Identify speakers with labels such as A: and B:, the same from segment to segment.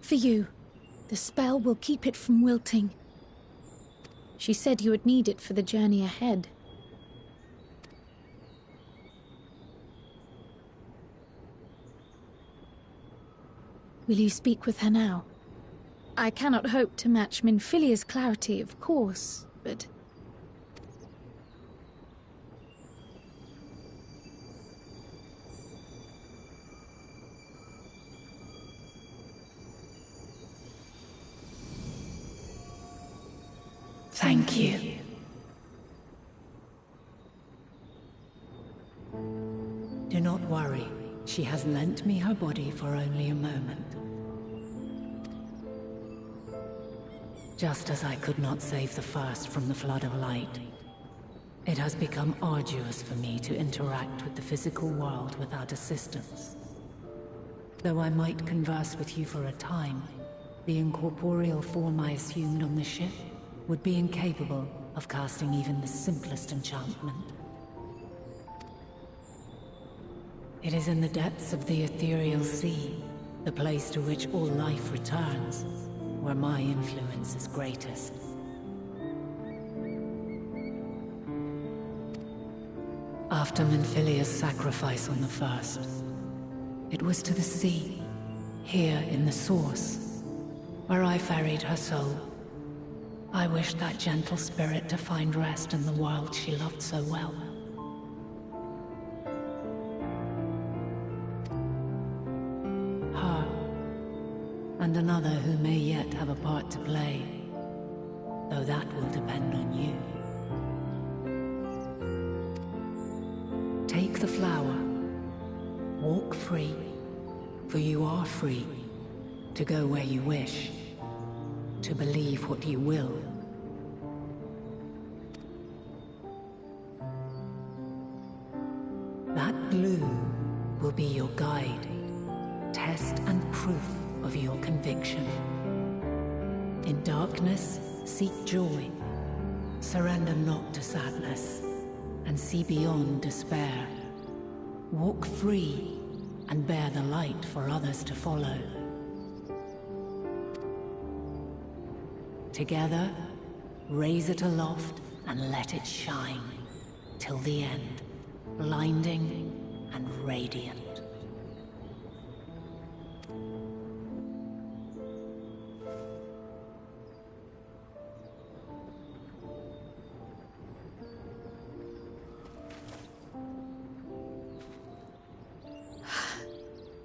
A: For you. The spell will keep it from wilting. She said you would need it for the journey ahead. Will you speak with her now? I cannot hope to match Minfilia's clarity, of course, but...
B: Thank you. Do not worry. She has lent me her body for only a moment. Just as I could not save the first from the flood of light, it has become arduous for me to interact with the physical world without assistance. Though I might converse with you for a time, the incorporeal form I assumed on the ship would be incapable of casting even the simplest enchantment. It is in the depths of the ethereal sea, the place to which all life returns, where my influence is greatest. After Minfilia's sacrifice on the first, it was to the sea, here in the Source, where I ferried her soul. I wished that gentle spirit to find rest in the world she loved so well. Her, and another who may yet have a part to play, though that will depend on you. Take the flower, walk free, for you are free to go where you wish, to believe what you will. That blue will be your guide, test and proof of your conviction. In darkness, seek joy, surrender not to sadness, and see beyond despair. Walk free and bear the light for others to follow. Together, raise it aloft and let it shine till the end, blinding and radiant.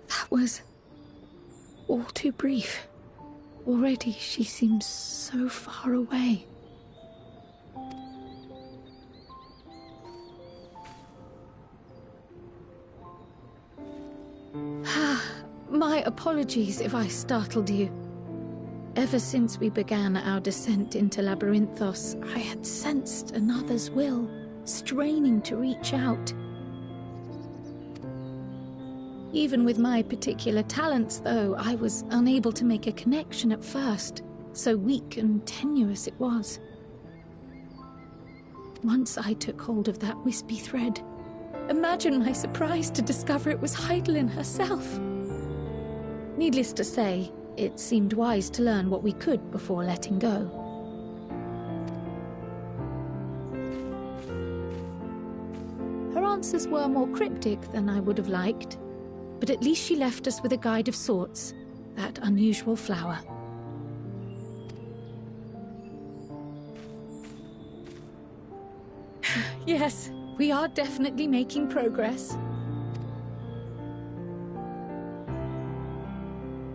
A: That was all too brief. Already she seems so far away. My apologies if I startled you. Ever since we began our descent into Labyrinthos, I had sensed another's will, straining to reach out. Even with my particular talents, though, I was unable to make a connection at first, so weak and tenuous it was. Once I took hold of that wispy thread, imagine my surprise to discover it was Heidelin herself. Needless to say, it seemed wise to learn what we could before letting go. Her answers were more cryptic than I would have liked, but at least she left us with a guide of sorts, that unusual flower. Yes, we are definitely making progress.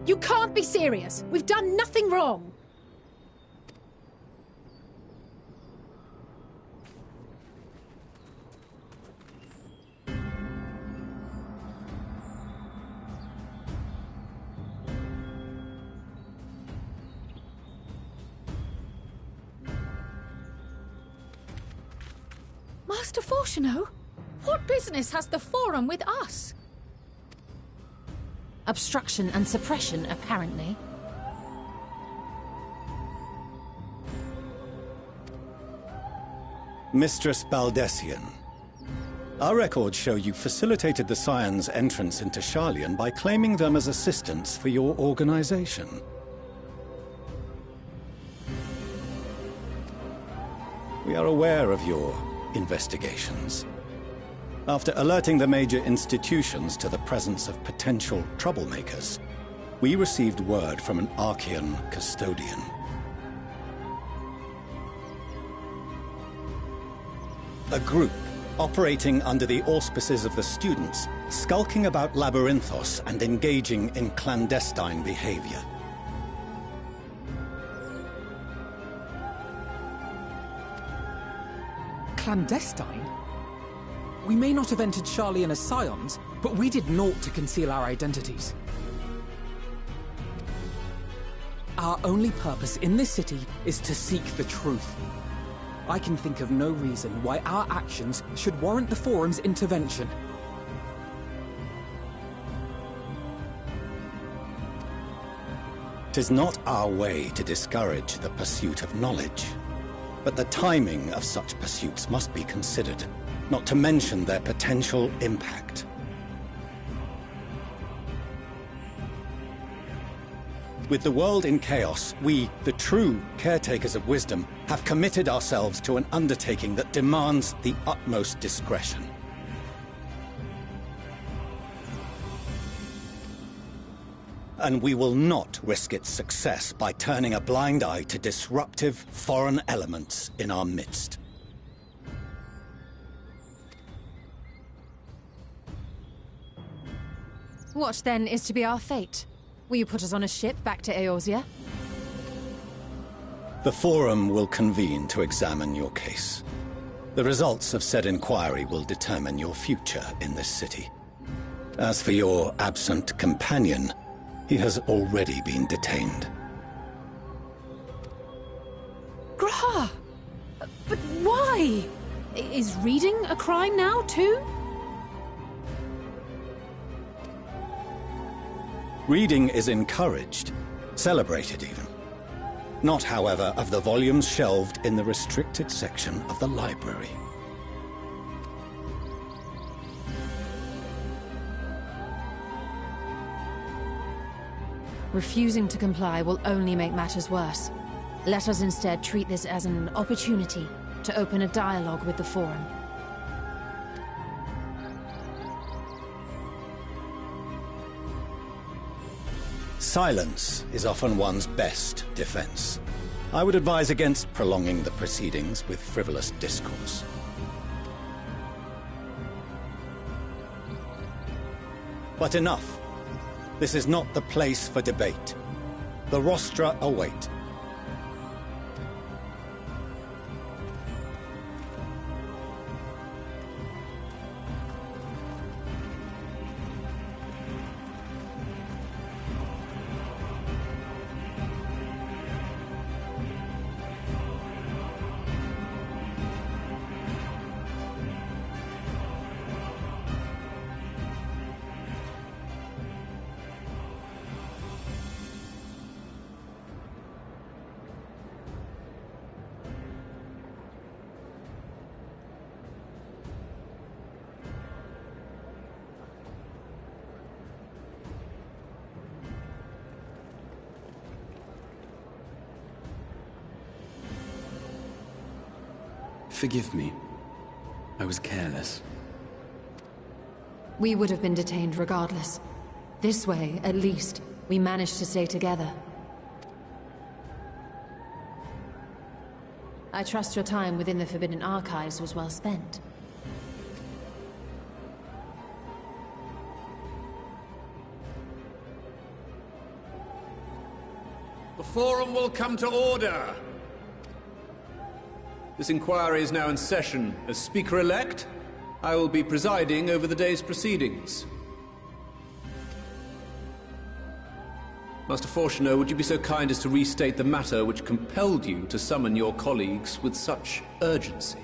C: You can't be serious! We've done nothing wrong!
A: Master Fortuno? What business has the Forum with us?
C: Obstruction and suppression, apparently.
D: Mistress Baldessian, our records show you facilitated the Scions' entrance into Sharlayan by claiming them as assistants for your organization. We are aware of your investigations. After alerting the major institutions to the presence of potential troublemakers, we received word from an Archean custodian. A group operating under the auspices of the students, skulking about Labyrinthos and engaging in clandestine behavior.
E: Clandestine? We may not have entered Sharlayan as scions, but we did naught to conceal our identities. Our only purpose in this city is to seek the truth. I can think of no reason why our actions should warrant the Forum's intervention.
D: Tis not our way to discourage the pursuit of knowledge, but the timing of such pursuits must be considered, not to mention their potential impact. With the world in chaos, we, the true caretakers of wisdom, have committed ourselves to an undertaking that demands the utmost discretion. And we will not risk its success by turning a blind eye to disruptive foreign elements in our midst.
C: What, then, is to be our fate? Will you put us on a ship back to Eorzea?
D: The Forum will convene to examine your case. The results of said inquiry will determine your future in this city. As for your absent companion, he has already been detained.
C: Grah! But why? Is reading a crime now, too?
D: Reading is encouraged, celebrated even. Not, however, of the volumes shelved in the restricted section of the library.
C: Refusing to comply will only make matters worse. Let us instead treat this as an opportunity to open a dialogue with the Forum.
D: Silence is often one's best defense. I would advise against prolonging the proceedings with frivolous discourse. But enough. This is not the place for debate. The rostra await.
F: Forgive me. I was careless.
C: We would have been detained regardless. This way, at least, we managed to stay together. I trust your time within the Forbidden Archives was well spent.
G: The Forum will come to order! This inquiry is now in session. As Speaker-elect, I will be presiding over the day's proceedings. Master Fortuner, would you be so kind as to restate the matter which compelled you to summon your colleagues with such urgency?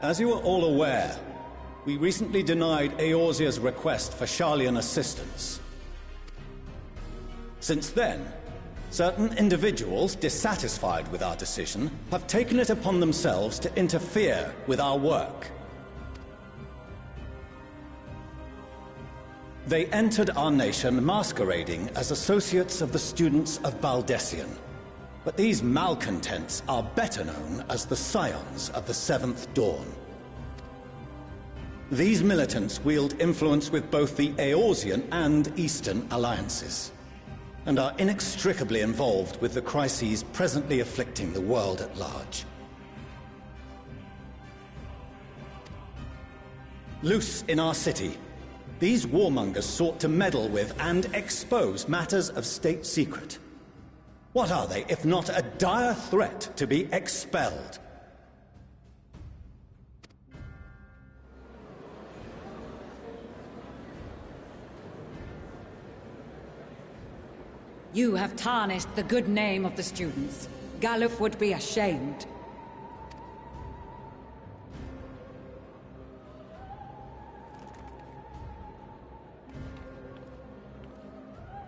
D: As you are all aware, we recently denied Eorzea's request for Sharlayan assistance. Since then, certain individuals dissatisfied with our decision have taken it upon themselves to interfere with our work. They entered our nation masquerading as associates of the students of Baldessian. But these malcontents are better known as the Scions of the Seventh Dawn. These militants wield influence with both the Eorzean and Eastern alliances, and are inextricably involved with the crises presently afflicting the world at large. Loose in our city, these warmongers sought to meddle with and expose matters of state secret. What are they, if not a dire threat to be expelled?
H: You have tarnished the good name of the students. Galuf would be ashamed.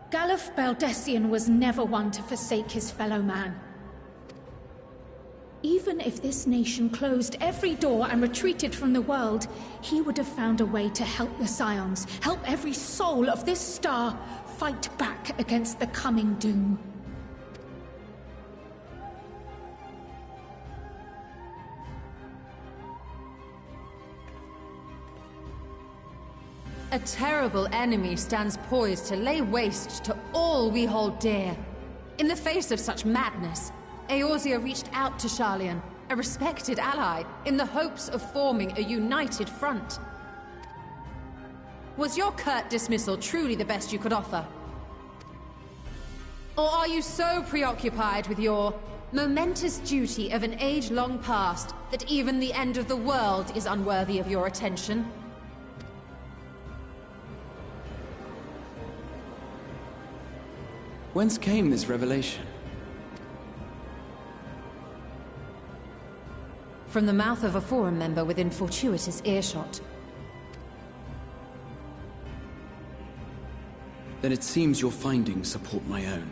A: Galuf Baldessian was never one to forsake his fellow man. Even if this nation closed every door and retreated from the world, he would have found a way to help the Scions, help every soul of this star fight back against the coming doom.
C: A terrible enemy stands poised to lay waste to all we hold dear. In the face of such madness, Eorzea reached out to Sharlayan, a respected ally, in the hopes of forming a united front. Was your curt dismissal truly the best you could offer? Or are you so preoccupied with your momentous duty of an age-long past that even the end of the world is unworthy of your attention?
F: Whence came this revelation?
C: From the mouth of a Forum member within fortuitous earshot.
F: Then it seems your findings support my own.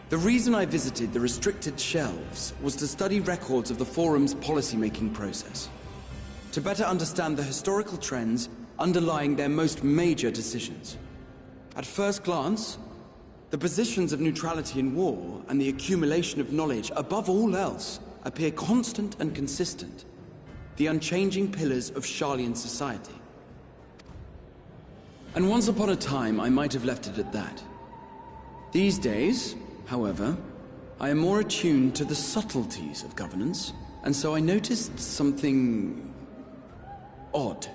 F: The reason I visited the restricted shelves was to study records of the Forum's policymaking process, to better understand the historical trends underlying their most major decisions. At first glance, the positions of neutrality in war and the accumulation of knowledge above all else appear constant and consistent, the unchanging pillars of Sharlayan society. And once upon a time, I might have left it at that. These days, however, I am more attuned to the subtleties of governance, and so I noticed something odd.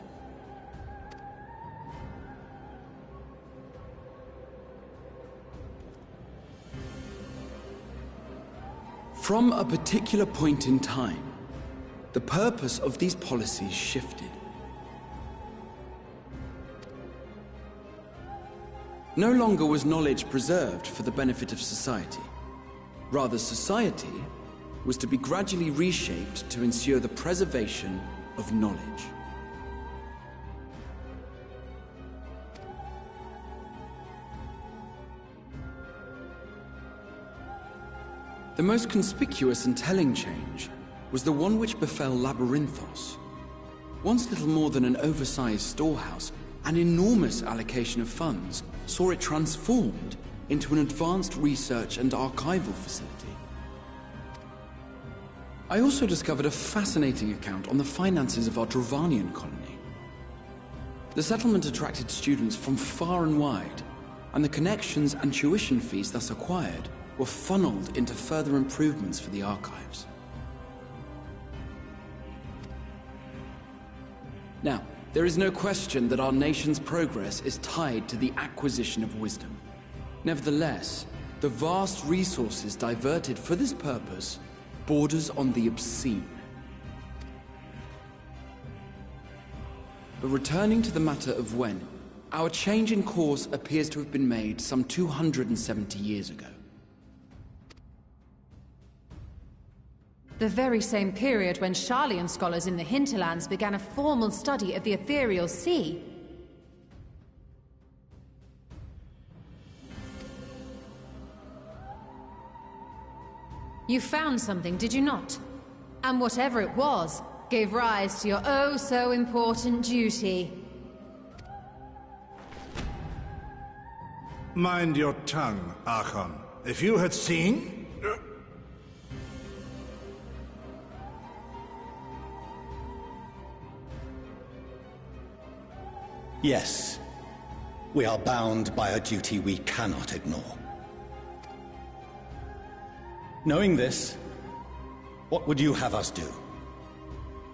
F: From a particular point in time, the purpose of these policies shifted. No longer was knowledge preserved for the benefit of society. Rather, society was to be gradually reshaped to ensure the preservation of knowledge. The most conspicuous and telling change was the one which befell Labyrinthos. Once little more than an oversized storehouse, an enormous allocation of funds saw it transformed into an advanced research and archival facility. I also discovered a fascinating account on the finances of our Dravanian colony. The settlement attracted students from far and wide, and the connections and tuition fees thus acquired were funneled into further improvements for the archives. Now, there is no question that our nation's progress is tied to the acquisition of wisdom. Nevertheless, the vast resources diverted for this purpose borders on the obscene. But returning to the matter of when, our change in course appears to have been made some 270 years ago.
C: The very same period when Sharlayan scholars in the hinterlands began a formal study of the ethereal sea. You found something, did you not? And whatever it was, gave rise to your oh-so-important duty.
I: Mind your tongue, Archon. If you had seen...
D: Yes. We are bound by a duty we cannot ignore. Knowing this, what would you have us do?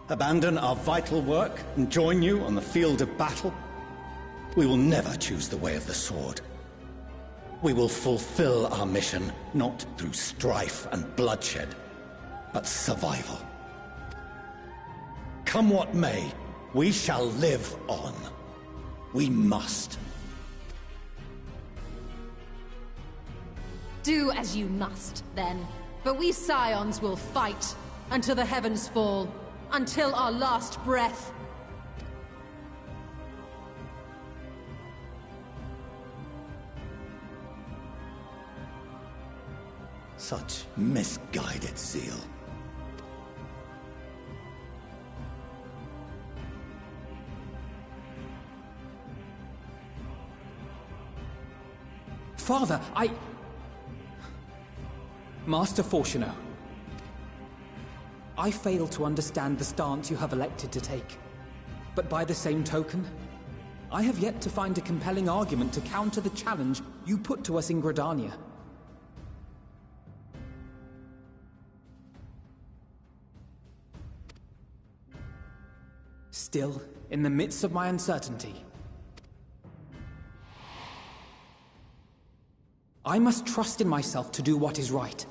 D: Abandon our vital work and join you on the field of battle? We will never choose the way of the sword. We will fulfill our mission, not through strife and bloodshed, but survival. Come what may, we shall live on. We must.
C: Do as you must, then. But we Scions will fight until the heavens fall, until our last breath.
D: Such misguided zeal.
E: Father, Master Fortuno, I fail to understand the stance you have elected to take. But by the same token, I have yet to find a compelling argument to counter the challenge you put to us in Gridania. Still, in the midst of my uncertainty, I must trust in myself to do what is right,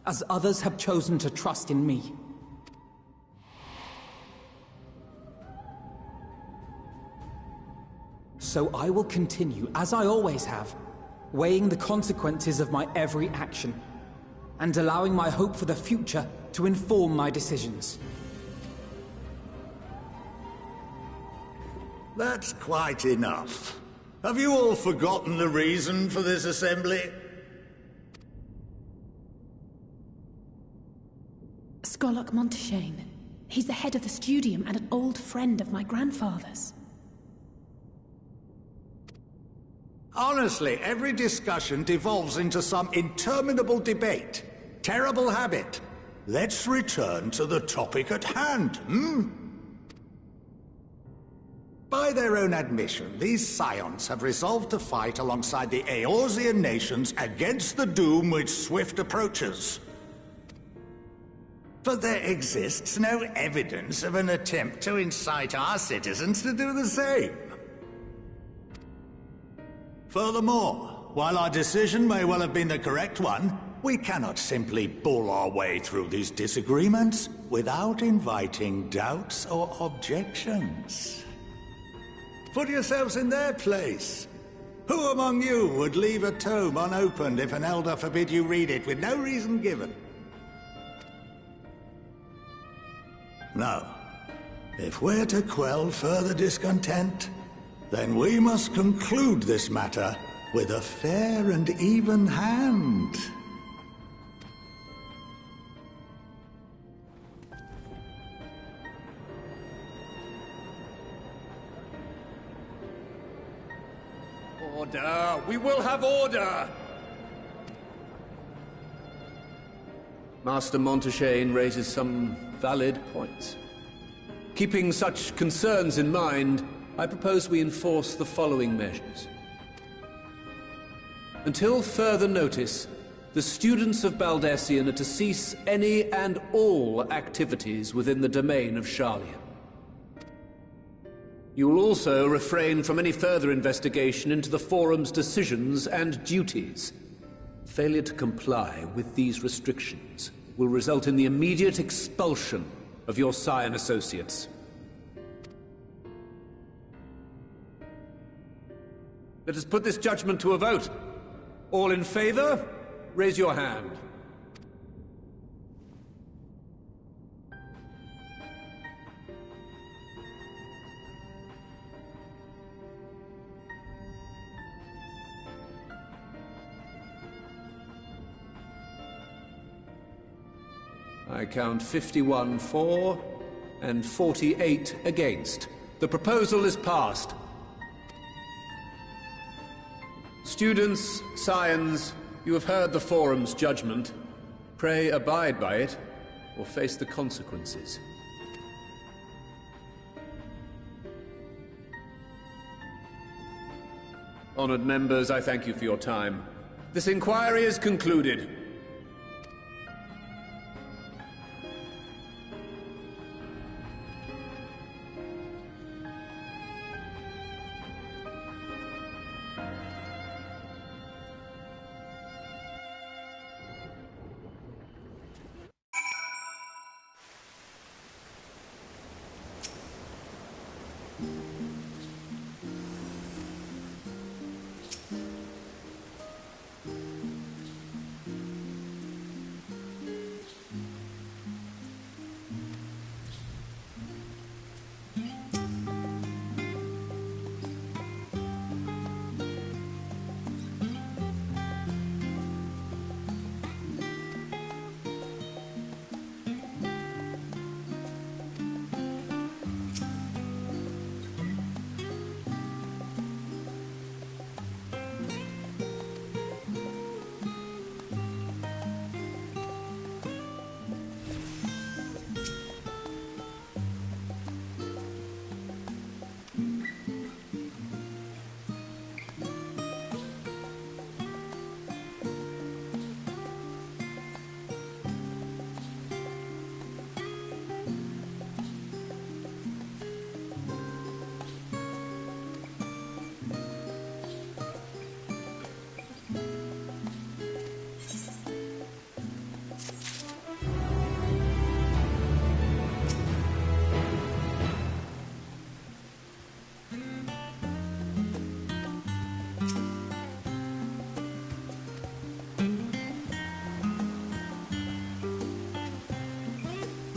E: as others have chosen to trust in me. So I will continue, as I always have, weighing the consequences of my every action, and allowing my hope for the future to inform my decisions.
I: That's quite enough. Have you all forgotten the reason for this assembly?
J: Skolok Monteshane. He's the head of the Studium and an old friend of my grandfather's.
I: Honestly, every discussion devolves into some interminable debate. Terrible habit. Let's return to the topic at hand, By their own admission, these Scions have resolved to fight alongside the Eorzean nations against the doom which swift approaches. But there exists no evidence of an attempt to incite our citizens to do the same. Furthermore, while our decision may well have been the correct one, we cannot simply bull our way through these disagreements without inviting doubts or objections. Put yourselves in their place. Who among you would leave a tome unopened if an elder forbid you read it with no reason given? No. If we're to quell further discontent, then we must conclude this matter with a fair and even hand.
G: Order! We will have order! Master Monteshane raises some valid points. Keeping such concerns in mind, I propose we enforce the following measures. Until further notice, the students of Baldesion are to cease any and all activities within the domain of Sharlayan. You will also refrain from any further investigation into the Forum's decisions and duties. Failure to comply with these restrictions will result in the immediate expulsion of your Scion associates. Let us put this judgment to a vote. All in favor, raise your hand. I count 51 for and 48 against. The proposal is passed. Students, Scions, you have heard the Forum's judgment. Pray abide by it, or face the consequences. Honored members, I thank you for your time. This inquiry is concluded.